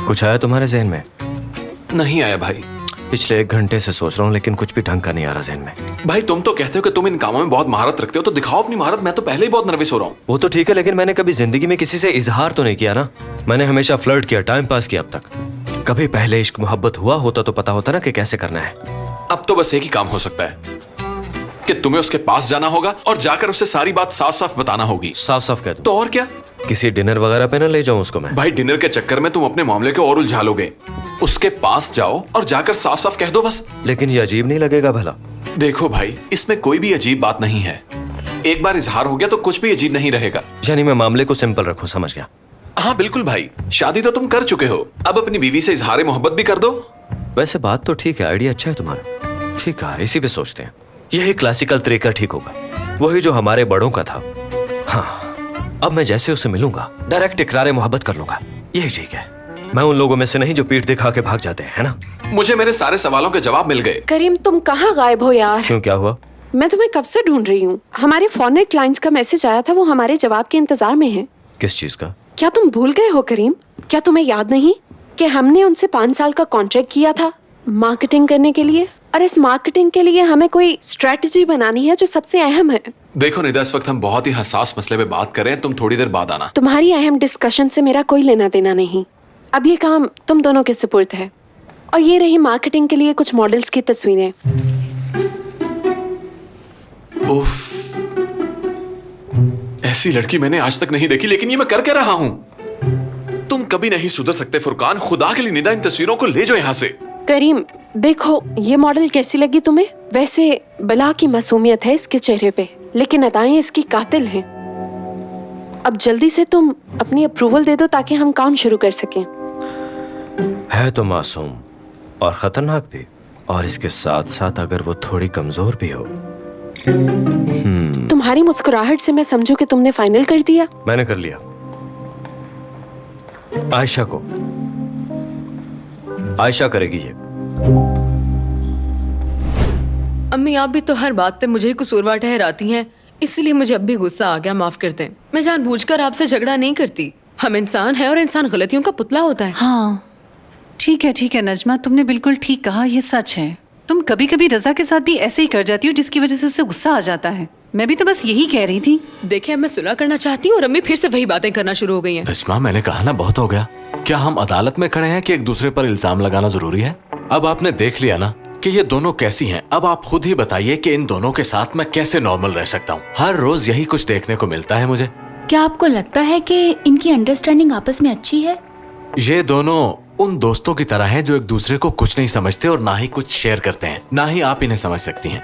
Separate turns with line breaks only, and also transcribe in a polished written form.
कुछ आया तुम्हारे जहन में?
नहीं आया भाई।
पिछले 1 घंटे से सोच रहा हूँ लेकिन कुछ भी ढंग का नहीं आ रहा जहन में।
भाई तुम तो कहते हो कि तुम इन कामों में बहुत महारत रखते हो, तो दिखाओ अपनी महारत। मैं तो पहले ही बहुत नर्वस हो रहा हूँ।
वो तो ठीक है लेकिन मैंने कभी जिंदगी में किसी से इजहार तो नहीं किया ना। मैंने हमेशा फ्लर्ट किया, टाइम पास किया अब तक। कभी पहले इश्क मोहब्बत हुआ होता तो पता होता ना कि कैसे करना है।
अब तो बस एक ही काम हो सकता है कि तुम्हें उसके पास जाना होगा और जाकर उसे सारी बात साफ साफ बताना होगी।
साफ साफ कह दो।
तो और क्या?
किसी डिनर वगैरह पे ना ले जाऊं उसको मैं।
भाई डिनर के चक्कर में तुम अपने मामले को और उलझा लोगे। उसके पास जाओ और जाकर साफ साफ कह दो बस।
लेकिन ये अजीब नहीं लगेगा भला?
देखो भाई, इसमें कोई भी अजीब बात नहीं है। एक बार इजहार हो गया तो कुछ भी अजीब नहीं रहेगा।
यानी मैं मामले को सिंपल रखूं, समझ गया।
हाँ बिल्कुल भाई, शादी तो तुम कर चुके हो, अब अपनी बीवी से इजहार मोहब्बत भी कर दो।
वैसे बात तो ठीक है, आइडिया अच्छा है तुम्हारा। ठीक है, इसी पे सोचते हैं। यही क्लासिकल तरीका ठीक होगा, वही जो हमारे बड़ों का था। हाँ, अब मैं जैसे उसे मिलूंगा डायरेक्ट इकरार मोहब्बत कर लूंगा, यही ठीक है। मैं उन लोगों में से नहीं जो पीठ दिखा के भाग जाते हैं, है ना?
मुझे मेरे सारे सवालों के जवाब मिल गए।
करीम, तुम कहाँ गायब हो यार?
क्यों, क्या हुआ?
मैं तुम्हें कब से ढूंढ रही हूँ। हमारे फॉरेन क्लाइंट्स का मैसेज आया था, वो हमारे जवाब के इंतजार में है।
किस चीज का?
क्या तुम भूल गए हो करीम? क्या तुम्हें याद नहीं कि हमने उनसे 5 साल का कॉन्ट्रैक्ट किया था मार्केटिंग करने के लिए? और इस मार्केटिंग के लिए हमें कोई स्ट्रेटजी बनानी है जो सबसे अहम है।
देखो निदा, इस वक्त हम बहुत ही हसास मसले पे बात कर रहे हैं। तुम थोड़ी देर बाद आना।
तुम्हारी अहम डिस्कशन से मेरा कोई लेना देना नहीं। अब ये काम तुम दोनों के सुपुर्द है। और ये रही मार्केटिंग के लिए कुछ मॉडल्स की तस्वीरें।
उफ, ऐसी लड़की मैंने आज तक नहीं देखी, लेकिन ये मैं कर रहा हूँ। तुम कभी नहीं सुधर सकते फुरकान। खुदा के लिए निदा, इन तस्वीरों को ले जाओ यहाँ से।
करीम देखो, ये मॉडल कैसी लगी तुम्हें? वैसे बला की मासूमियत है इसके चेहरे पे, लेकिन अदाएं इसकी कातिल हैं। अब जल्दी से तुम अपनी अप्रूवल दे दो ताकि हम काम शुरू कर सकें।
है तो मासूम और खतरनाक भी, और इसके साथ साथ अगर वो थोड़ी कमजोर भी हो।
तुम्हारी मुस्कुराहट से मैं समझू कि तुमने फाइनल कर दिया।
मैंने कर लिया। आयशा को, आयशा करेगी ये।
अम्मी, आप भी तो हर बात पे मुझे ही कसूरवार ठहराती हैं, इसलिए मुझे अब भी गुस्सा आ गया। माफ कर दें। मैं जानबूझकर आपसे झगड़ा नहीं करती। हम इंसान हैं और इंसान गलतियों का पुतला होता है।
हाँ ठीक है नजमा, तुमने बिल्कुल ठीक कहा, ये सच है। तुम कभी कभी रजा के साथ भी ऐसे ही कर जाती हो जिसकी वजह से उससे गुस्सा आ जाता है। मैं भी तो बस यही कह रही थी।
देखिए, अब मैं सुलह करना चाहती हूँ और अम्मी फिर से वही बातें करना शुरू हो गई हैं।
नजमा, मैंने कहा ना, बहुत हो गया। क्या हम अदालत में खड़े हैं कि एक दूसरे पर इल्जाम लगाना जरूरी है? अब आपने देख लिया ना कि ये दोनों कैसी हैं। अब आप खुद ही बताइए कि इन दोनों के साथ मैं कैसे नॉर्मल रह सकता हूँ। हर रोज यही कुछ देखने को मिलता है मुझे।
क्या आपको लगता है कि इनकी अंडरस्टैंडिंग आपस में अच्छी है?
ये दोनों उन दोस्तों की तरह हैं जो एक दूसरे को कुछ नहीं समझते और ना ही कुछ शेयर करते हैं। ना ही आप इन्हें समझ सकती हैं।